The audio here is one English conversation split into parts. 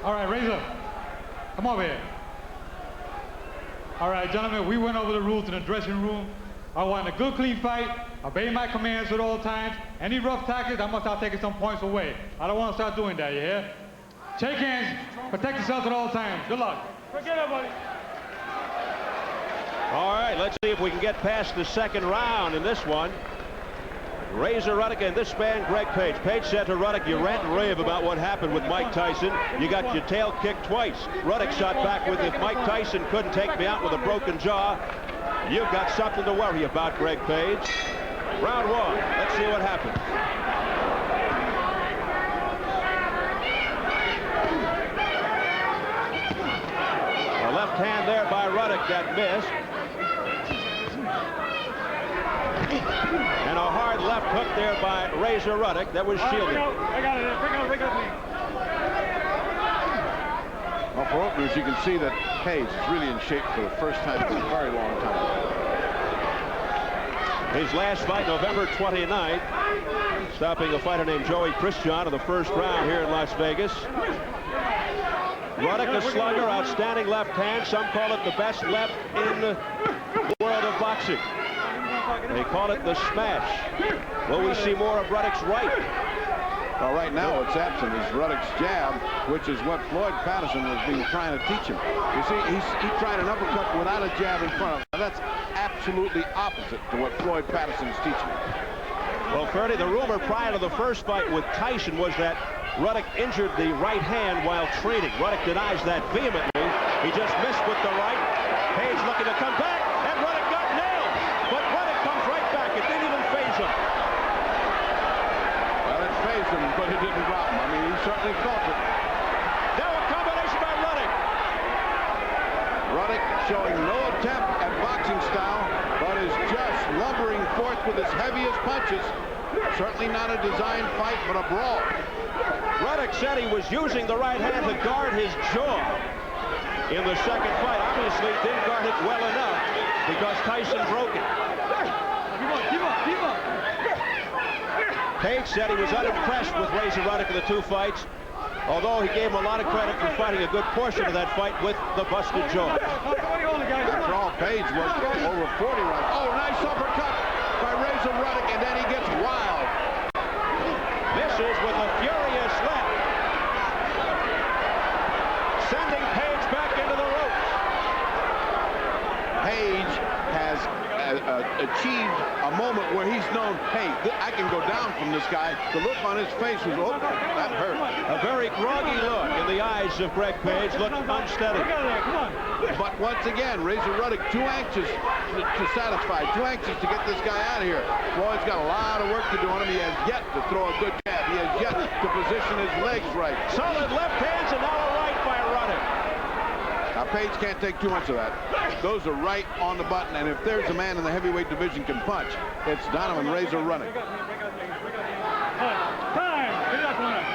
All right, Razor, come over here. All right, gentlemen, we went over the rules in the dressing room. I want a good, clean fight. Obey my commands at all times. Any rough tactics, I must start taking some points away. I don't want to start doing that, you hear? Shake hands, protect yourselves at all times. Good luck. Forget it, buddy. All right, let's see if we can get past the second round in this one. Razor Ruddock and this man, Greg Page. Page said to Ruddock, you rant and rave about what happened with Mike Tyson. You got your tail kicked twice. Ruddock shot back with, if Mike Tyson couldn't take me out with a broken jaw, you've got something to worry about, Greg Page. Round one. Let's see what happens. A left hand there by Ruddock that missed. And a hard left hook there by Razor Ruddock that was shielded. I got it. Bring it up. Well, for openers, you can see that Page is really in shape for the first time in a very long time. His last fight, November 29th, stopping a fighter named Joey Christian in the first round here in Las Vegas. Ruddock, a slugger, outstanding left hand. Some call it the best left in the world of boxing. They call it the smash. Will we see more of Ruddock's right? Well, right now it's absent. It's Ruddock's jab, which is what Floyd Patterson has been trying to teach him. You see, he tried an uppercut without a jab in front of him. Now, that's absolutely opposite to what Floyd Patterson is teaching him. Well, Ferdy, the rumor prior to the first fight with Tyson was that Ruddock injured the right hand while training. Ruddock denies that vehemently. He just missed with the right. Page looking to come back, and Ruddock got nailed. But Ruddock comes right back. It didn't even faze him. Well, it fazed him, but it didn't drop him. I mean, he certainly felt it. Now a combination by Ruddock. Ruddock showing no attempt at boxing style, but is just lumbering forth with his heaviest punches. Certainly not a designed fight, but a brawl. Ruddock said he was using the right hand to guard his jaw in the second fight. Obviously didn't guard it well enough because Tyson broke it. Keep up. Page said he was unimpressed with Razor Ruddock in the two fights, although he gave him a lot of credit for fighting a good portion of that fight with the busted jaw. After all, Page was over 40 rounds. Oh, nice uppercut by Razor Ruddock, and then he gets wild. Misses with a furious left, sending Page back into the ropes. Page has achieved a moment where he's known, hey, I can go down from this guy. The look on his face was, oh, that hurt. A very groggy look in the eyes of Greg Page, looked unsteady. But once again, Razor Ruddock too anxious to satisfy, too anxious to get this guy out of here. Floyd's got a lot of work to do on him. He has yet to throw a good jab. He has yet to position his legs right. Solid left hands and now a right by Ruddock. Now, Page can't take too much of that. Those are right on the button, and if there's a man in the heavyweight division can punch, it's Donovan Razor Ruddock.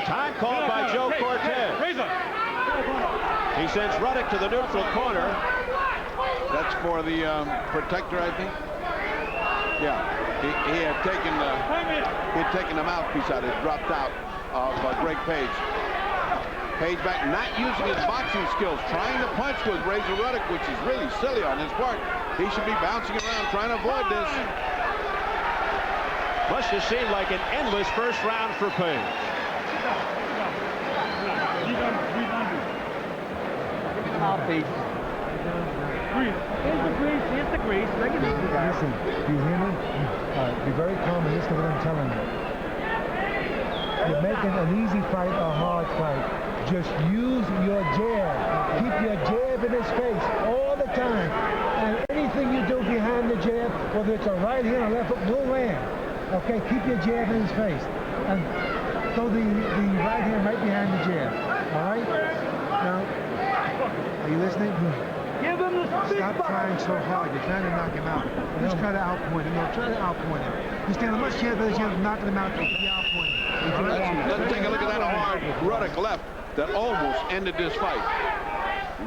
Time called by Joe Cortez. He sends Ruddock to the neutral corner. That's for the protector, I think. Yeah, he had taken the mouthpiece out. It dropped out of Greg Page. Page back, not using his boxing skills, trying to punch with Razor Ruddock, which is really silly on his part. He should be bouncing around trying to avoid this. Must have seemed like an endless first round for Page. Here's the grease. Listen, do you hear me? Be very calm and listen to what I'm telling you. You're making an easy fight a hard fight. Just use your jab. Keep your jab in his face all the time. And anything you do behind the jab, whether it's a right hand or left hook, will land. Okay, keep your jab in his face. And throw the right hand right behind the jab. All right? Now, are you listening? Give him the Stop trying so hard. You're trying to knock him out. Just try to outpoint him. Try to outpoint him. You stand a much chance of knocking him out if you outpoint him. Let's take a look at that hard Ruddock left that almost ended this fight.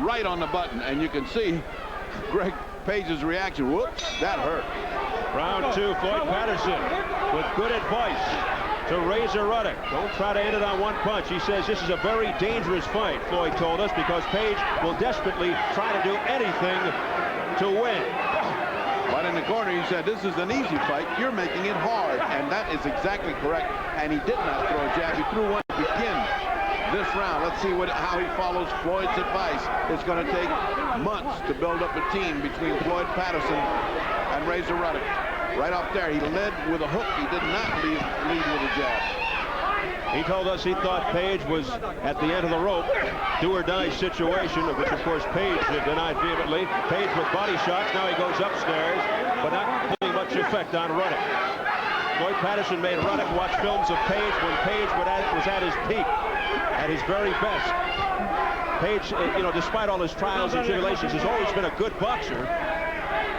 Right on the button, and you can see Greg Page's reaction. Whoops, that hurt. Round two, Floyd Patterson with good advice to Razor Ruddock. Don't try to end it on one punch. He says this is a very dangerous fight, Floyd told us, because Page will desperately try to do anything to win. But in the corner, he said, this is an easy fight. You're making it hard. And that is exactly correct. And he did not throw a jab. He threw one to begin this round. Let's see how he follows Floyd's advice. It's going to take months to build up a team between Floyd Patterson and Razor Ruddock. Right off there, he led with a hook. He did not lead with a jab. He told us he thought Page was at the end of the rope, do-or-die situation, of which, of course, Page denied vehemently. Page with body shots. Now he goes upstairs, but not having much effect on Ruddock. Floyd Patterson made Ruddock watch films of Page when Page was at his peak, at his very best. Page, despite all his trials and tribulations, has always been a good boxer,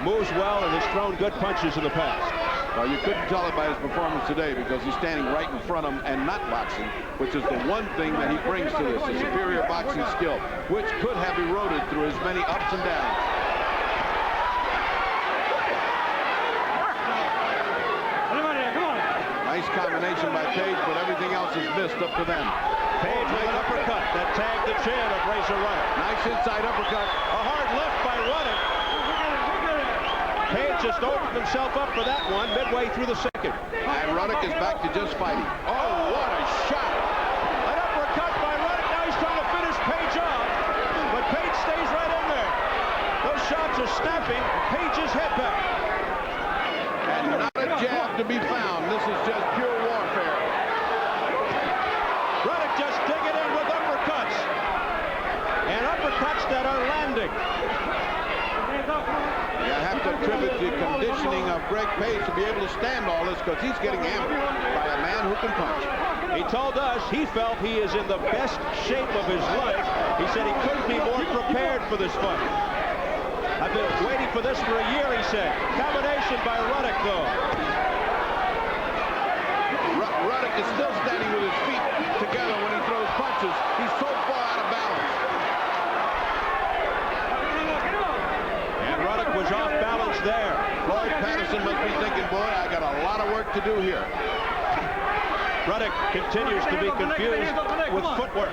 moves well, and has thrown good punches in the past. Well, you couldn't tell it by his performance today because he's standing right in front of him and not boxing, which is the one thing that he brings to this, a superior boxing skill, which could have eroded through his many ups and downs. Nice combination by Page, but everything else is missed up to them. Page with an uppercut that tagged the chin of Razor Ruddock. Nice inside uppercut. A hard left by Ruddock. Page just opened himself up for that one midway through the second. And Ruddock is back to just fighting. Oh, what a shot. An uppercut by Ruddock. Now he's trying to finish Page off, but Page stays right in there. Those shots are snapping Page's head back. And not a jab to be found. This is just pure warfare. Ruddock just digging in with uppercuts. And uppercuts that are landing. You have to attribute the conditioning of Greg Page to be able to stand all this because he's getting hammered by a man who can punch. He told us he felt he is in the best shape of his life. He said he couldn't be more prepared for this fight. I've been waiting for this for a year, he said. Combination by Ruddock, though. Ruddock is still standing with his feet together when he throws punches. He's so far out of balance. And Ruddock was off balance there. Floyd Patterson must be thinking, boy, I got a lot of work to do here. Ruddock continues to be confused with footwork.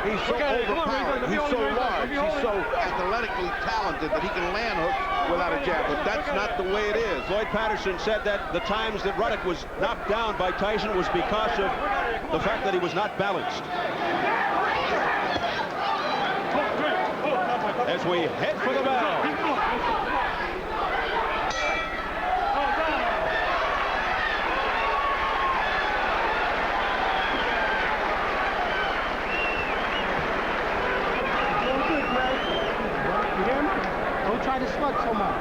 He's so overpowered. He's so large. He's so athletically talented that he can land hooks without a jab, but that's not the way it is. Floyd Patterson said that the times that Ruddock was knocked down by Tyson was because of the fact that he was not balanced. As we head for the bell. Don't try to slug so much.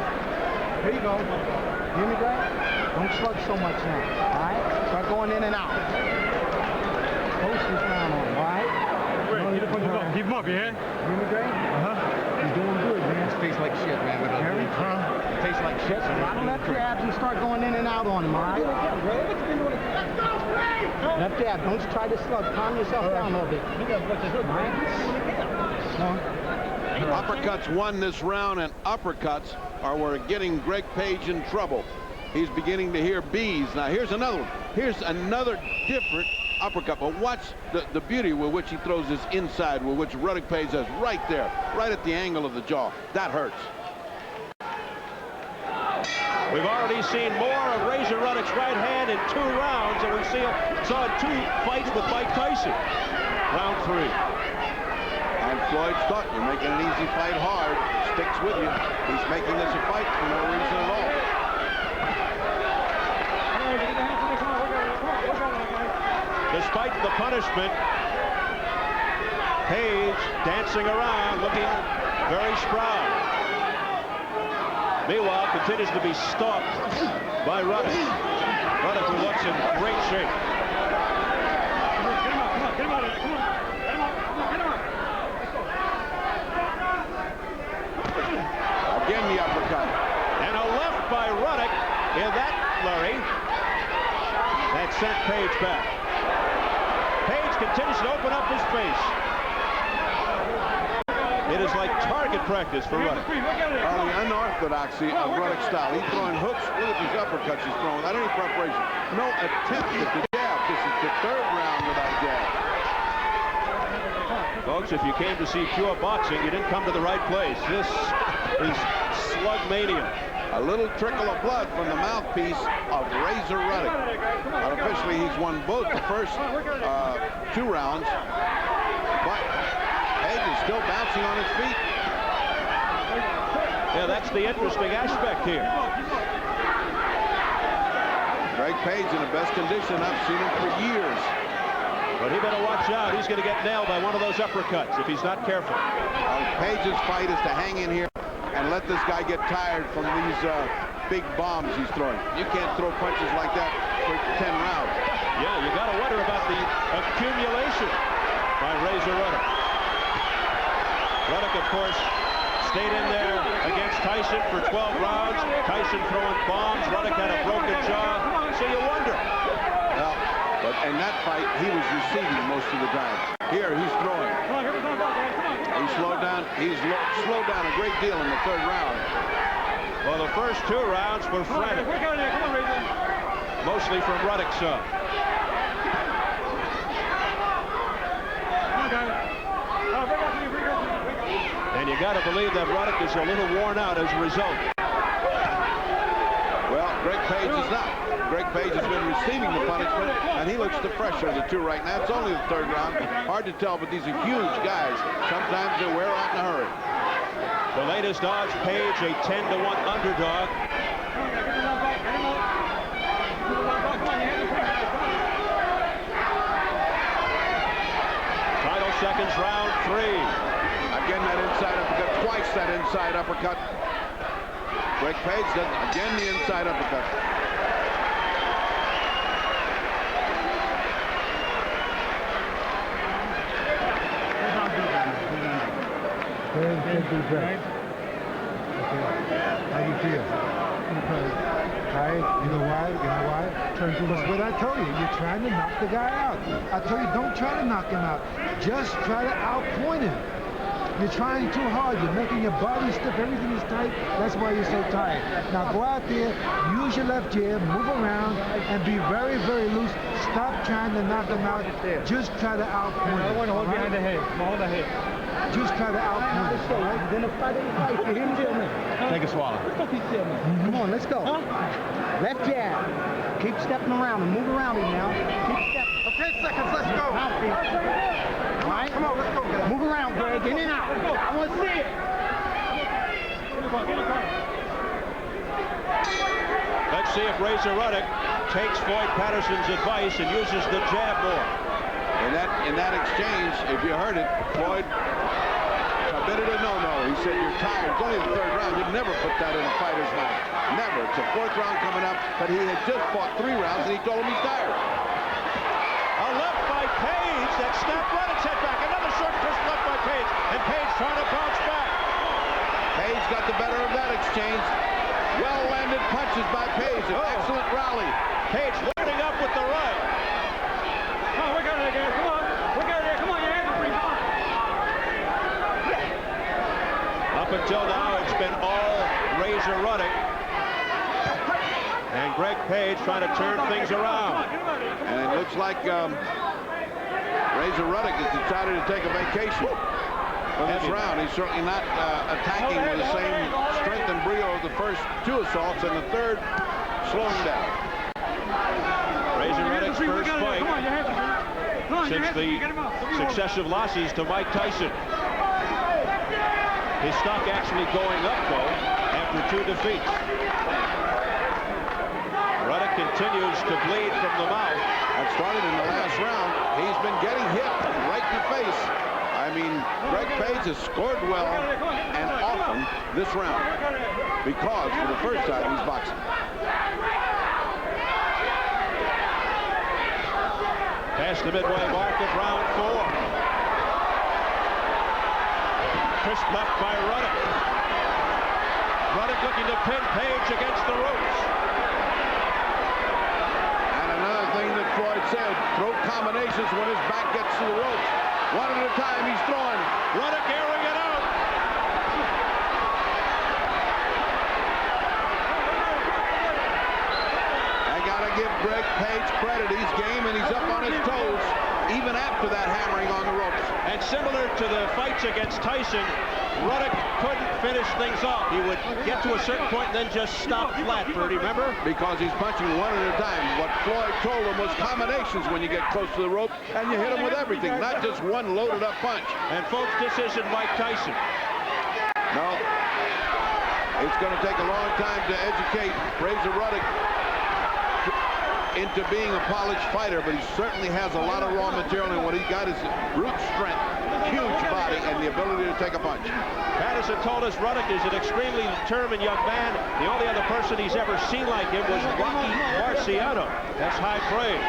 Here you go. Hear me, Greg? Don't slug so much now. All right? Start going in and out. Post this round on him, all right? Keep him up, yeah? Hear me, Greg? He's doing good, man. His face like shit, man. But hear me? Face like shit. So I don't left jabs and start going in and out on him, all right? Left jab. Don't try to slug. Calm yourself down a little bit. All right? Uppercuts won this round, and uppercuts are where getting Greg Page in trouble. He's beginning to hear B's. Now here's another one. Here's another different uppercut. But watch the beauty with which he throws his inside, with which Ruddock Page does right there, right at the angle of the jaw. That hurts. We've already seen more of Razor Ruddock's right hand in 2 rounds, and we saw 2 fights with Mike Tyson. Round 3. And Floyd's thought, you're making an easy fight hard. Sticks with you. He's making this a fight for no reason at all. Despite the punishment, Page dancing around, looking very spry. Meanwhile, continues to be stalked by Ruddock. Ruddock, who looks in great shape. Again, the uppercut. And a left by Ruddock in that flurry. That sent Page back. Page continues to open up his face. It is like target practice for Ruddock. The unorthodoxy of Ruddock's style. He's throwing hooks. Look at these uppercuts he's throwing without any preparation. No attempt at the jab. This is the third round without jab. Folks, if you came to see pure boxing, you didn't come to the right place. This is slug mania. A little trickle of blood from the mouthpiece of Razor Ruddock. Unofficially, he's won both the first 2 rounds, but Page is still bouncing on his feet. Yeah, that's the interesting aspect here. Greg Page in the best condition I've seen him for years. But he better watch out. He's going to get nailed by one of those uppercuts if he's not careful. Page's fight is to hang in here and let this guy get tired from these big bombs he's throwing. You can't throw punches like that for 10 rounds. Yeah, you got to wonder about the accumulation by Razor Ruddock. Ruddock, of course, stayed in there against Tyson for 12 rounds. Tyson throwing bombs. Ruddock had a broken jaw. So you wonder. Well, but in that fight, he was receiving most of the time. Here, he's throwing. He slowed down. He's slowed down a great deal in the 3rd round. Well, the first 2 rounds were frantic. Mostly from Ruddock's side. And you got to believe that Ruddock is a little worn out as a result. Well, Greg Page is not. Greg Page has been receiving the punishment, and he looks the fresher of the 2 right now. It's only the 3rd round. Hard to tell, but these are huge guys. Sometimes they wear out in a hurry. The latest odds, Page, a 10-to-1 underdog. Final seconds, round 3. Again, that inside uppercut. Twice that inside uppercut. Greg Page does again the inside uppercut. Take a deep breath. Okay. How do you feel? Tired? You know why? You know why? That's what I told you. You're trying to knock the guy out. I told you, don't try to knock him out. Just try to outpoint him. You're trying too hard. You're making your body stiff. Everything is tight. That's why you're so tired. Now go out there, use your left jab, move around, and be very, very loose. Stop trying to knock him out. Just try to outpoint him. I want to hold behind the head. Hold the head. Just try to outpoint him. Then the fight ain't fight for him. Take a swallow. Come on, let's go. Left jab. Keep stepping around and move around him now. Keep stepping. Okay, seconds, let's go. All right? Come on, let's go. Move around, Greg. In and out. I want to see it. Let's see if Razor Ruddock takes Floyd Patterson's advice and uses the jab more. In that exchange, if you heard it, Floyd committed a no-no. He said, you're tired. It's only the 3rd round. You'd never put that in a fighter's mouth. Never. It's a 4th round coming up, but he had just fought 3 rounds, and he told him he's tired. A left by Page that snapped Ruddock's head back. Another short twist left by Page, and Page trying to bounce back. Page got the better of that exchange. Well-landed punches by Page. An excellent rally. Page loading up with the right. Come on, we got it again. Come on. We got it. Come on, your hands are free. Come on. Up until now, it's been all Razor Ruddock. And Greg Page trying to turn things around. And it looks like Razor Ruddock has decided to take a vacation for this round. He's certainly not attacking with the same strength and brio of the first 2 assaults, and the 3rd slowing down. Razor Ruddock's first fight since the successive losses to Mike Tyson. His stock actually going up, though, after 2 defeats. Ruddock continues to bleed from the mouth. That started in the last round. He's been getting hit right in the face. I mean, Greg Page has scored well and often this round because for the first time he's boxing. Past the midway mark of round 4. Crisp left by Ruddock. Ruddock looking to pin Page against the ropes. And another thing that Floyd said, throw combinations when his back gets to the ropes. One at a time he's throwing. Ruddock airing it out. I gotta give Greg Page credit. He's game and he's up And similar to the fights against Tyson, Ruddock couldn't finish things off. He would get to a certain point and then just stop flat, Bertie, remember? Because he's punching one at a time. What Floyd told him was combinations when you get close to the rope, and you hit him with everything, not just one loaded up punch. And folks, this isn't Mike Tyson. No. It's going to take a long time to educate Razor Ruddock into being a polished fighter, but he certainly has a lot of raw material, and what he's got is brute strength, huge body, and the ability to take a punch. Patterson told us Ruddock is an extremely determined young man. The only other person he's ever seen like him was Rocky Marciano. That's high praise.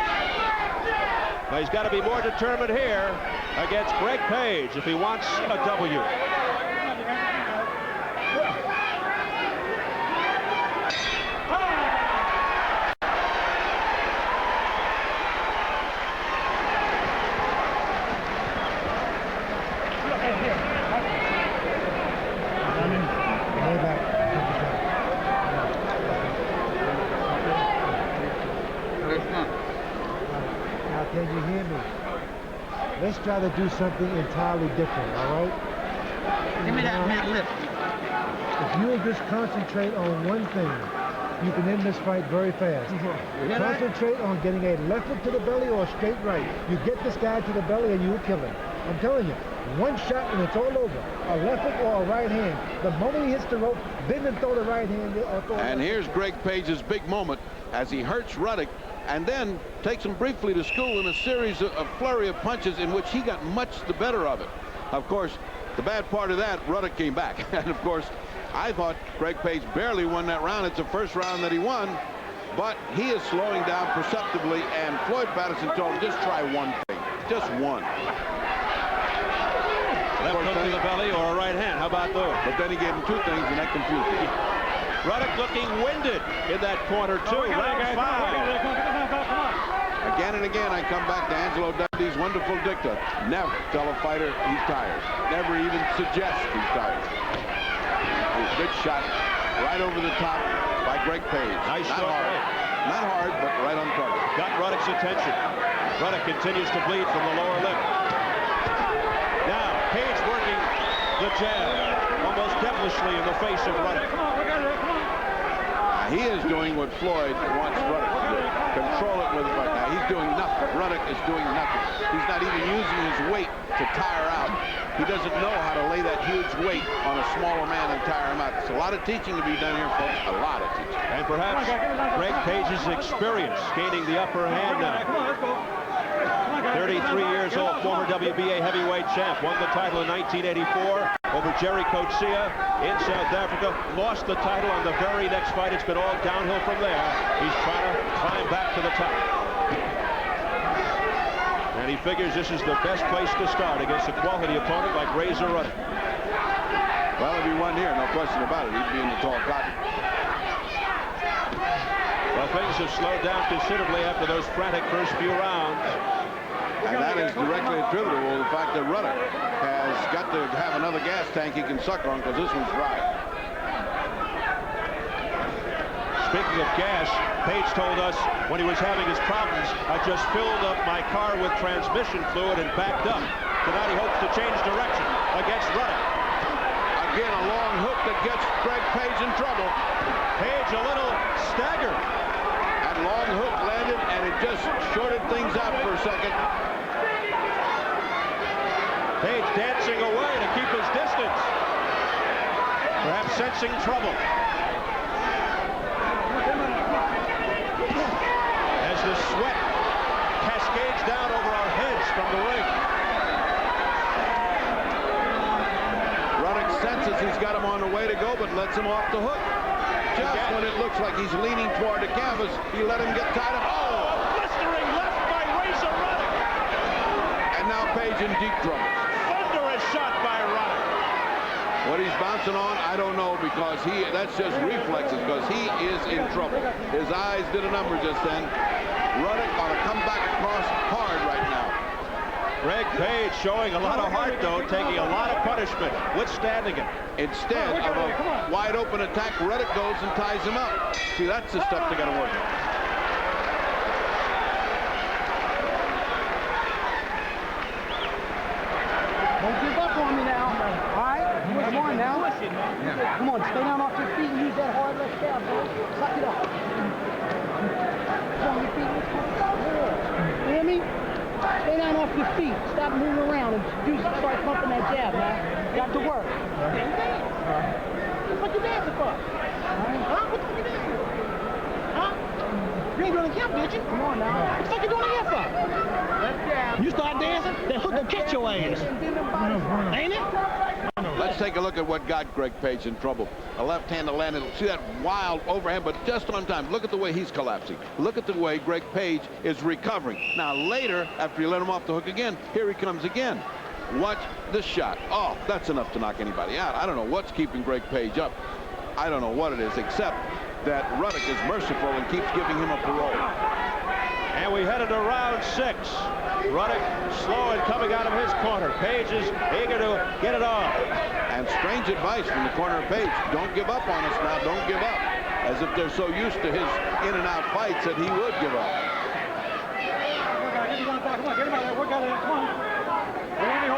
But he's got to be more determined here against Greg Page if he wants a W. Can you hear me? Let's try to do something entirely different, all right? Give me that mid lip. If you'll just concentrate on one thing, you can end this fight very fast. Concentrate on getting a left hook to the belly or a straight right. You get this guy to the belly and you'll kill him. I'm telling you, one shot and it's all over. A left hook or a right hand. The moment he hits the rope, bend and throw the right hand. And here's Greg Page's big moment as he hurts Ruddock and then takes him briefly to school in a series of flurry of punches in which he got much the better of it. Of course, the bad part of that, Ruddock came back. And of course, I thought Greg Page barely won that round. It's the first round that he won, but he is slowing down perceptibly, and Floyd Patterson told him, just try one thing, just one. Left hook to the belly or a right hand, how about those? But then he gave him two things, and that confused him. Ruddock looking winded in that corner, too. Round 5. Again and again, I come back to Angelo Dundee's wonderful dicta. Never tell a fighter he's tired. Never even suggest he's tired. A good shot right over the top by Greg Page. Nice Not shot. hard. Not hard, but right on target. Got Ruddock's attention. Ruddock continues to bleed from the lower lip. Now, Page working the jab, almost devilishly in the face of Ruddock. He is doing what Floyd wants Ruddock to do. Control it with the fight. Now, he's doing nothing. Ruddock is doing nothing. He's not even using his weight to tire out. He doesn't know how to lay that huge weight on a smaller man and tire him out. There's a lot of teaching to be done here, folks. A lot of teaching. And perhaps Greg Page's experience gaining the upper hand now. 33 years old, former WBA heavyweight champ, won the title in 1984 over Jerry Coetzee in South Africa, lost the title on the very next fight. It's been all downhill from there. He's trying to climb back to the top. And he figures this is the best place to start against a quality opponent like Razor Ruddock. Well, if he won here, no question about it, he'd be in the tall cotton. Well, things have slowed down considerably after those frantic first few rounds. And that is directly attributable to the fact that Ruddock has got to have another gas tank he can suck on, because this one's dry. Speaking of gas, Page told us when he was having his problems, I just filled up my car with transmission fluid and backed up. Tonight he hopes to change direction against Ruddock. Again, a long hook that gets Greg Page in trouble. Page a little staggered. That long hook landed, and it just shorted things out for a second. Page dancing away to keep his distance. Perhaps sensing trouble. As the sweat cascades down over our heads from the ring. Ruddock senses he's got him on the way to go, but lets him off the hook. Just when it looks like he's leaning toward the canvas, he let him get tied up. Oh! Blistering left by Razor Ruddock. And now Page in deep trouble. Thunderous shot by Ruddock. What he's bouncing on, I don't know, because that's just reflexes, because he is in trouble. His eyes did a number just then. Ruddock ought to come back across hard right now. Greg Page showing a lot of heart, though, taking a lot of punishment, withstanding it. Instead of a wide open attack, Ruddock goes and ties him up. See, that's the stuff they got to work on. Come on, stay down off your feet and use that hard left jab, bro. Suck it up. Come on, your feet. You hear me? Stay down off your feet. Stop moving around and start pumping that jab, man. Got to work. Damn. What the fuck you dancing for? Huh? What the fuck you dancing for? Huh? You ain't doing the camp, did you? Come on now. What the fuck you doing here for? You start dancing, that hook will catch your ass. Ain't it? Let's take a look at what got Greg Page in trouble. A left-handed landed. See that wild overhand, but just on time. Look at the way he's collapsing. Look at the way Greg Page is recovering. Now later, after you let him off the hook again, here he comes again. Watch this shot. Oh, that's enough to knock anybody out. I don't know what's keeping Greg Page up. I don't know what it is, except that Ruddock is merciful and keeps giving him a parole. And we headed to round 6. Ruddock slow and coming out of his corner. Page is eager to get it on. And strange advice from the corner of Page. Don't give up on us now. Don't give up. As if they're so used to his in and out fights that he would give up.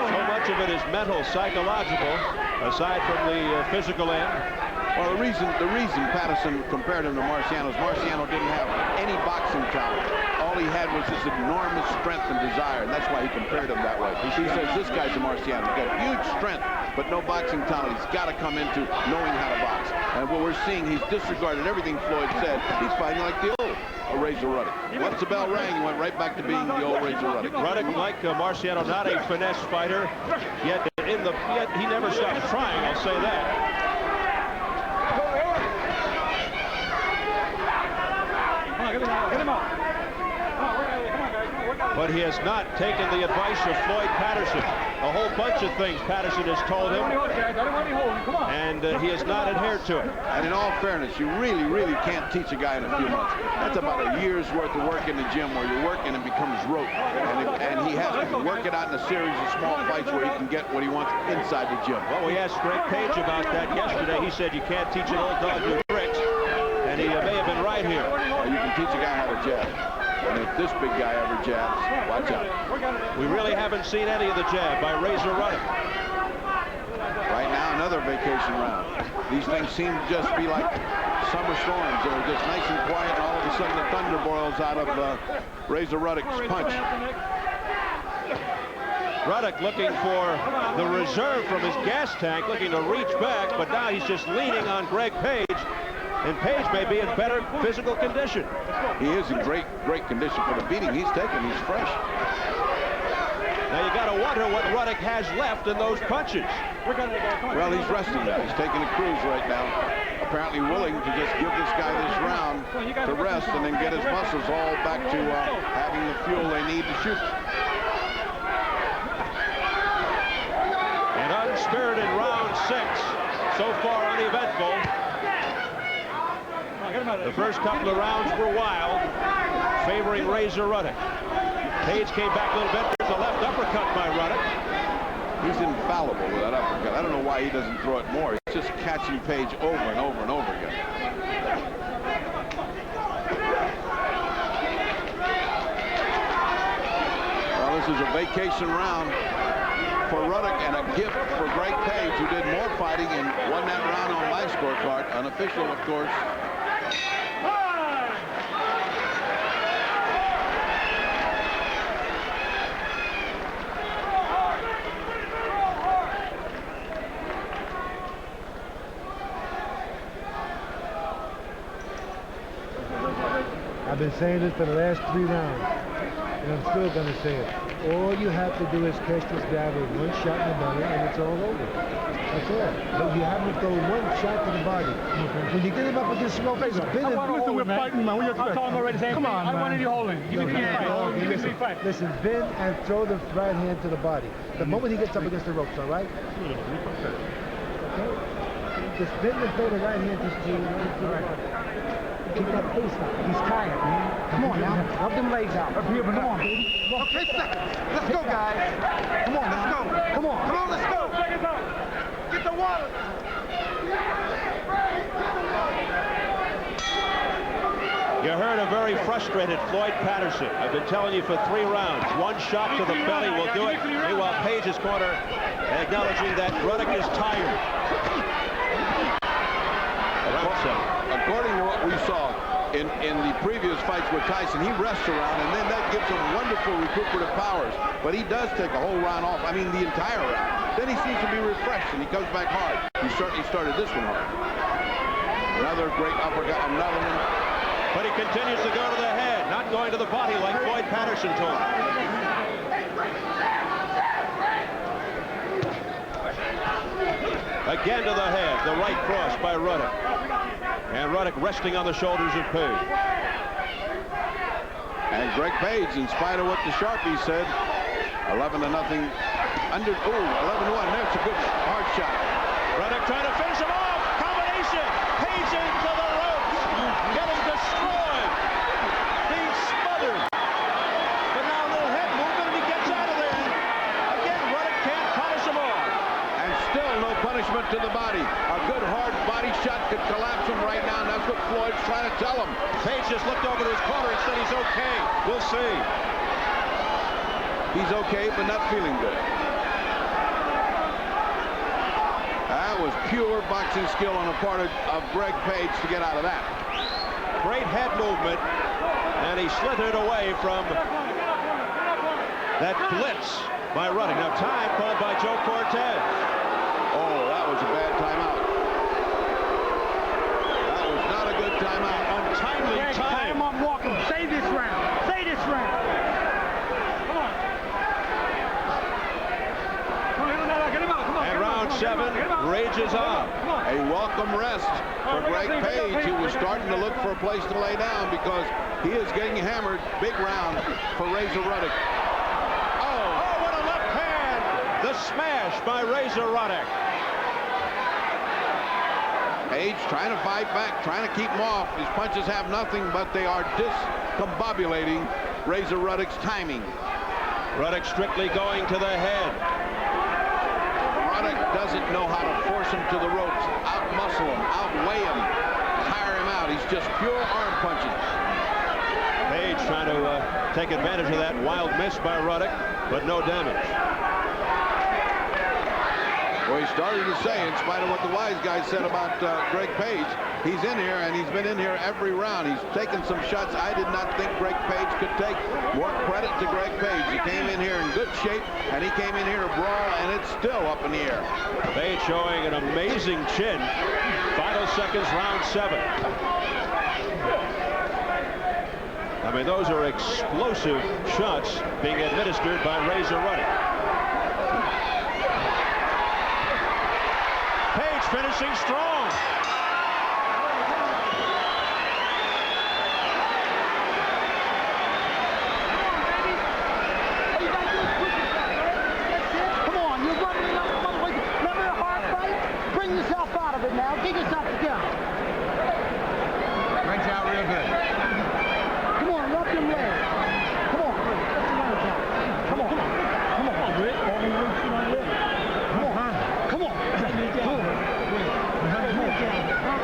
So much of it is mental, psychological, aside from the physical end. Well, the reason Patterson compared him to Marciano is Marciano didn't have any boxing talent. All he had was his enormous strength and desire, and that's why he compared him that way. He says this guy's a Marciano. He's got huge strength, but no boxing talent. He's got to come into knowing how to box. And what we're seeing, he's disregarded everything Floyd said. He's fighting like the old Razor Ruddock. Once the bell rang, he went right back to being the old Razor Ruddock. Ruddock, like Marciano, not a finesse fighter, yet he never stops trying, I'll say that. Get him up. But he has not taken the advice of Floyd Patterson. A whole bunch of things Patterson has told him, and he has not adhered to it. And in all fairness, you really, really can't teach a guy in a few months. That's about a year's worth of work in the gym where you're working and becomes rote. And he has to work it out in a series of small fights where he can get what he wants inside the gym. Well, we asked Greg Page about that yesterday. He said you can't teach an old dog new tricks, and he may have been right here. Well, you can teach a guy how to jab. And if this big guy ever jabs, watch out. We really haven't seen any of the jab by Razor Ruddock. Right now, another vacation round. These things seem to just be like summer storms. They're just nice and quiet, and all of a sudden the thunder boils out of Razor Ruddock's punch. Ruddock looking for the reserve from his gas tank, looking to reach back, but now he's just leaning on Greg Page. And Page may be in better physical condition. He is in great condition for the beating he's taken. He's fresh. Now you got to wonder what Ruddock has left in those punches. Well, he's resting now. He's taking a cruise right now. Apparently willing to just give this guy this round to rest and then get his muscles all back to having the fuel they need to shoot. And unspirited round 6. So far uneventful. The first couple of rounds were wild, favoring Razor Ruddock. Page came back a little bit. There's a left uppercut by Ruddock. He's infallible with that uppercut. I don't know why he doesn't throw it more. He's just catching Page over and over and over again. Well, this is a vacation round for Ruddock and a gift for Greg Page, who did more fighting and won that round on my scorecard. Unofficial, of course. I've been saying this for the last 3 rounds, and I'm still going to say it. All you have to do is catch this guy with one shot in the body, and it's all over. That's all. But you have to throw one shot to the body. When you get him up against the rope, it's been we're fighting, man. I'm telling him already. Come on, man. I want you holding. Give me 3 fights. Listen, bend and throw the right hand to the body. The moment he gets up against the ropes, all right? Okay? Just bend and throw the right hand to the body. Keep that pace up. He's tired, man. Come on now. Rub them legs out. Come on, baby. Okay, seconds. Let's go, guys. Come on, Let's go. Come on. Come on, let's go. Get the water. You heard a very frustrated Floyd Patterson. I've been telling you for 3 rounds. One shot to the belly will do it. Meanwhile, Page's corner acknowledging that Ruddock is tired. himself. According to what we saw in the previous fights with Tyson, he rests around, and then that gives him wonderful recuperative powers. But he does take a whole round off. I mean, the entire round. Then he seems to be refreshed, and he comes back hard. He certainly started this one hard. Another great uppercut, another one. But he continues to go to the head, not going to the body like Floyd Patterson told him. Again to the head, the right cross by Ruddock. And Ruddock resting on the shoulders of Page. And Greg Page, in spite of what the Sharpie said, 11-0 under, 11-1. That's a good hard shot. Ruddock trying to finish him off. Combination. Page into the ropes. Getting destroyed. Being smothered. But now a little head movement and he gets out of there. Again, Ruddock can't punish him off. And still no punishment to the body. A good hard body shot could collapse him right now, and that's what Floyd's trying to tell him. Page just looked over to his corner and said he's okay. We'll see. He's okay, but not feeling good. That was pure boxing skill on the part of Greg Page to get out of that. Great head movement, and he slithered away from that blitz by Ruddock. Now time called by Joe Cortez. Oh, that was a bad timeout. That was not a good timeout. Untimely time. I'm walking. Save this round. Save this round. Come on. Get him out. Come on. And round 7 rages on. A welcome rest for Greg Page, who was starting to look for a place to lay down because he is getting hammered. Big round for Razor Ruddock. Oh, what a left hand! The smash by Razor Ruddock. Page trying to fight back, trying to keep him off. His punches have nothing, but they are discombobulating Razor Ruddock's timing. Ruddock strictly going to the head. Ruddock doesn't know how to force him to the ropes, out-muscle him, outweigh him, tire him out. He's just pure arm punching. Page trying to take advantage of that wild miss by Ruddock, but no damage. Well, he started to say, in spite of what the wise guy said about Greg Page, he's in here, and he's been in here every round. He's taken some shots I did not think Greg Page could take. More credit to Greg Page. He came in here in good shape, and he came in here to brawl, and it's still up in the air. Page showing an amazing chin. Final seconds, round 7. I mean, those are explosive shots being administered by Razor Ruddock. Page finishing strong. Come on, you're running up. Remember a hard fight? Bring yourself out of it now. Get yourself together. Right out real good. Come on, rub them legs. Come on. Come on. Come on, Rick. Come on. Come on.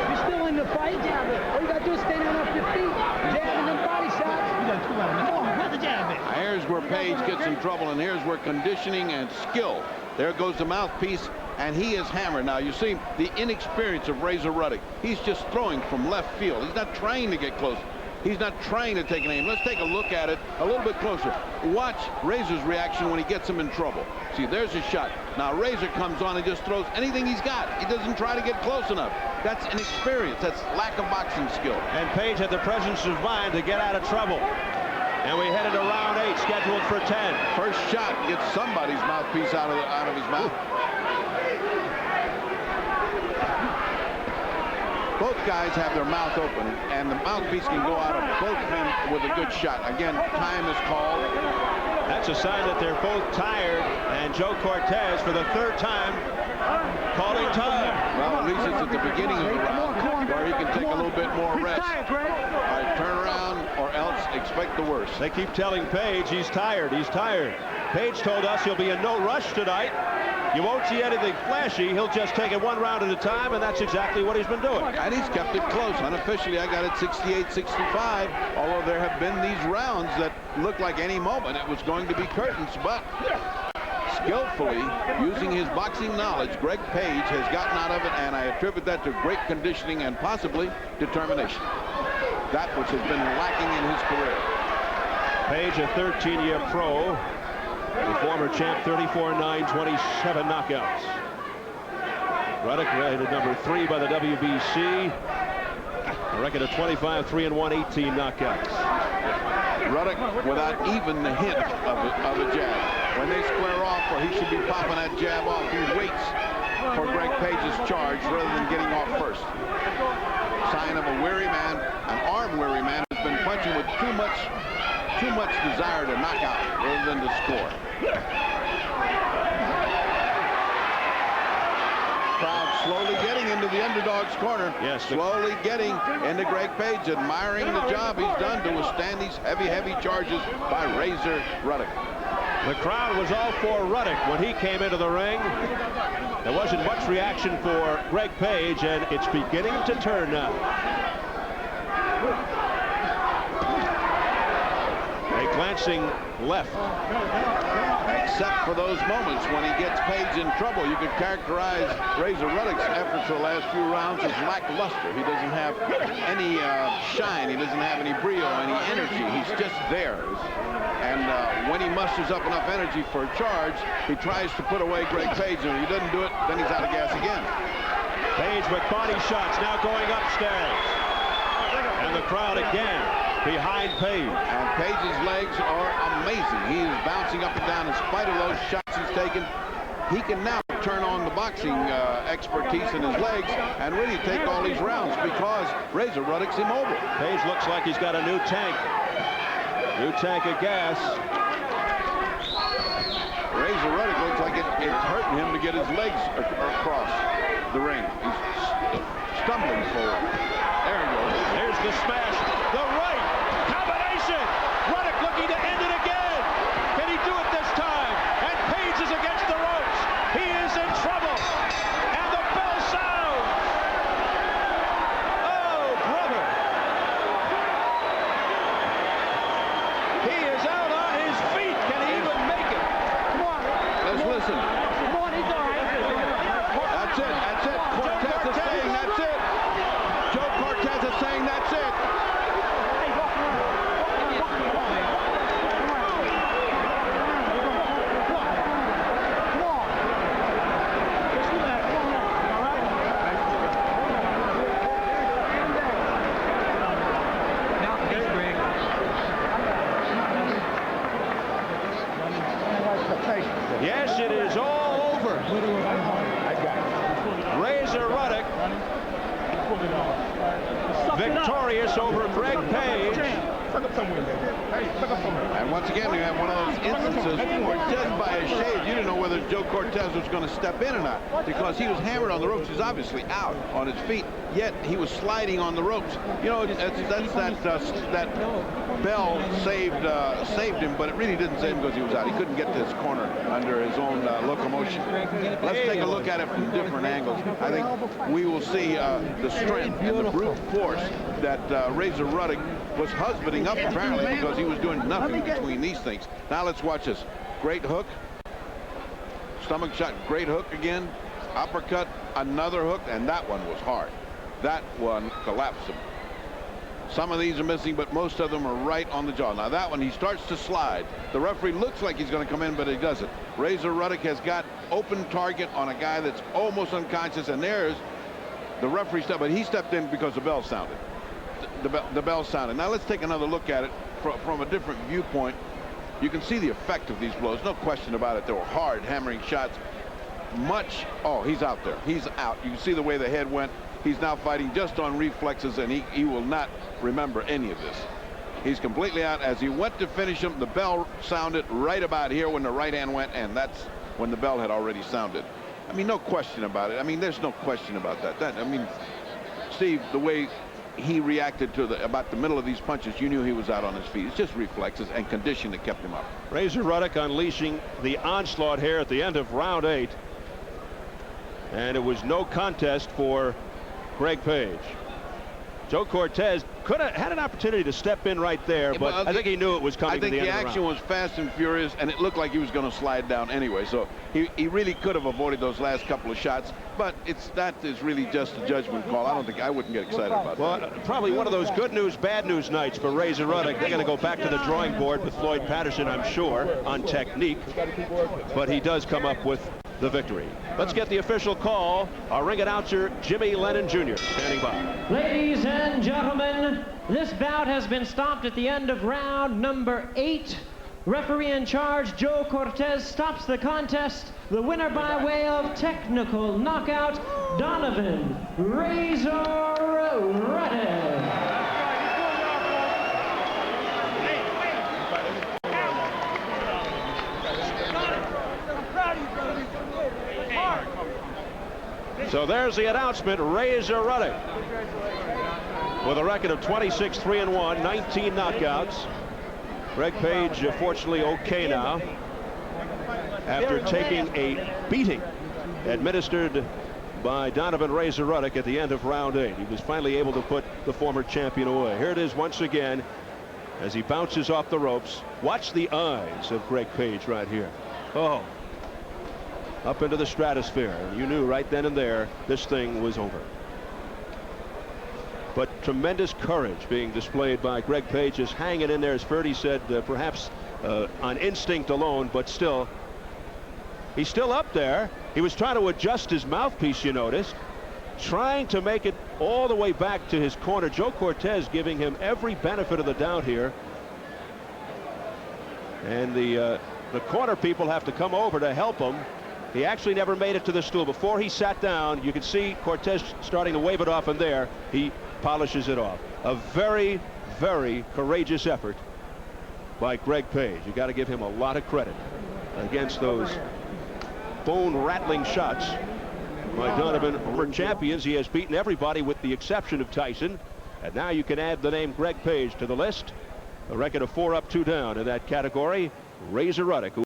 You're still in the fight. All you got to do is stay down off your feet. Jabbing them body shots. Come on, where's the jab at? Here's where Page gets in trouble, and here's where conditioning and skill. There goes the mouthpiece, and he is hammered. Now, you see the inexperience of Razor Ruddock. He's just throwing from left field. He's not trying to get close. He's not trying to take an aim. Let's take a look at it a little bit closer. Watch Razor's reaction when he gets him in trouble. See, there's his shot. Now, Razor comes on and just throws anything he's got. He doesn't try to get close enough. That's inexperience. That's lack of boxing skill. And Page had the presence of mind to get out of trouble. And we headed to round 8, scheduled for 10. First shot gets somebody's mouthpiece out of his mouth. Both guys have their mouth open, and the mouthpiece can go out of both men with a good shot. Again, time is called. That's a sign that they're both tired, and Joe Cortez, for the 3rd time, calling time. Well, at least it's at the beginning of the round, where he can take a little bit more rest. All right, turn around, or else expect the worst. They keep telling Page he's tired, he's tired. Page told us he'll be in no rush tonight. You won't see anything flashy. He'll just take it one round at a time, and that's exactly what he's been doing. And he's kept it close. Unofficially, I got it 68-65, although there have been these rounds that looked like any moment it was going to be curtains, but skillfully, using his boxing knowledge, Greg Page has gotten out of it, and I attribute that to great conditioning and possibly determination. That which has been lacking in his career. Page, a 13-year pro, the former champ, 34-9, 27 knockouts. Ruddock rated number 3 by the WBC. A record of 25-3-1, 18 knockouts. Ruddock without even the hint of a jab. When they square off, or he should be popping that jab off, he waits for Greg Page's charge rather than getting off first. Sign of a weary man, an arm-weary man who's been punching with too much desire to knock out rather than to score. Crowd slowly getting into the underdog's corner. Yes. Slowly getting into Greg Page, admiring the job he's done to withstand these heavy charges by Razor Ruddock. The crowd was all for Ruddock when he came into the ring. There wasn't much reaction for Greg Page, and it's beginning to turn now. A glancing left. Except for those moments when he gets Page in trouble, you could characterize Razor Ruddock's efforts the last few rounds as lackluster. He doesn't have any shine. He doesn't have any brio, any energy. He's just there. And when he musters up enough energy for a charge, he tries to put away Greg Page, and if he doesn't do it, then he's out of gas again. Page with body shots now going upstairs. And the crowd again behind Page. And Page's legs are amazing. He is bouncing up and down in spite of those shots he's taken. He can now turn on the boxing expertise in his legs and really take all these rounds because Razor Ruddock's immobile. Page looks like he's got a new tank. New tank of gas. Razor Ruddock looks like it's hurting him to get his legs across the ring. He's stumbling forward. There he goes. There's the smash. The right combination. Ruddock looking to end it again. Can he do it this time? And Page is against the ropes. He is in trouble. And the bell sounds. Oh, brother. He is out on his feet. Can he even make it? Come on. Let's listen. Come on, he's all right. That's it. That's it. Cortez is saying that's it. Joe Cortez is saying that's it. Yes, it is all over. Razor Ruddock victorious over Greg Page. And once again, you have one of those instances where just by a shade, you didn't know whether Joe Cortez was going to step in or not because he was hammered on the ropes. He's obviously out on his feet, yet he was sliding on the ropes. You know, that bell saved him, but it really didn't save him because he was out. He couldn't get to his corner under his own locomotion. Let's take a look at it from different angles. I think we will see the strength and the brute force that Razor Ruddock was husbanding up apparently because he was doing nothing between these things. Now let's watch this. Great hook. Stomach shot, great hook again. Uppercut, another hook, and that one was hard. That one collapsed him. Some of these are missing, but most of them are right on the jaw. Now that one, he starts to slide. The referee looks like he's going to come in, but he doesn't. Razor Ruddock has got open target on a guy that's almost unconscious, and there's the referee step, but he stepped in because the bell sounded. The bell sounded. Now let's take another look at it from a different viewpoint. You can see the effect of these blows. No question about it. They were hard, hammering shots. Oh, he's out there. He's out. You can see the way the head went. He's now fighting just on reflexes, and he will not remember any of this. He's completely out. As he went to finish him, the bell sounded right about here when the right hand went, and that's when the bell had already sounded. I mean, no question about it. I mean, there's no question about that. I mean, Steve, the way he reacted to about the middle of these punches, you knew he was out on his feet. It's just reflexes and condition that kept him up. Razor Ruddock unleashing the onslaught here at the end of round 8. And it was no contest for Greg Page. Joe Cortez could have had an opportunity to step in right there, but I think he knew it was coming. I think to the the end action of the was fast and furious, and it looked like he was going to slide down anyway. So he really could have avoided those last couple of shots. But that is really just a judgment call. I wouldn't get excited about that. Well, probably one of those good news, bad news nights for Razor Ruddock. They're going to go back to the drawing board with Floyd Patterson, I'm sure, on technique. But he does come up with the victory. Let's get the official call. Our ring announcer, Jimmy Lennon Jr., standing by. Ladies and gentlemen, this bout has been stopped at the end of round number 8. Referee in charge, Joe Cortez, stops the contest. The winner by way of technical knockout, Donovan Razor Ruddock. So there's the announcement. Razor Ruddock with a record of 26-3-1, 19 knockouts. Greg Page, fortunately, okay now after taking a beating administered by Donovan Razor Ruddock at the end of round 8. He was finally able to put the former champion away. Here it is once again as he bounces off the ropes. Watch the eyes of Greg Page right here. Oh, up into the stratosphere. You knew right then and there this thing was over. But tremendous courage being displayed by Greg Page, is hanging in there, as Ferdy said, perhaps on instinct alone, but still, he's still up there. He was trying to adjust his mouthpiece, you noticed, trying to make it all the way back to his corner. Joe Cortez giving him every benefit of the doubt here. And the corner people have to come over to help him. He actually never made it to the stool. Before he sat down, you could see Cortez starting to wave it off, and there he polishes it off. A very, very courageous effort by Greg Page. You got to give him a lot of credit against those bone-rattling shots by Donovan. For champions, he has beaten everybody with the exception of Tyson. And now you can add the name Greg Page to the list. A record of 4 up, 2 down in that category. Razor Ruddock,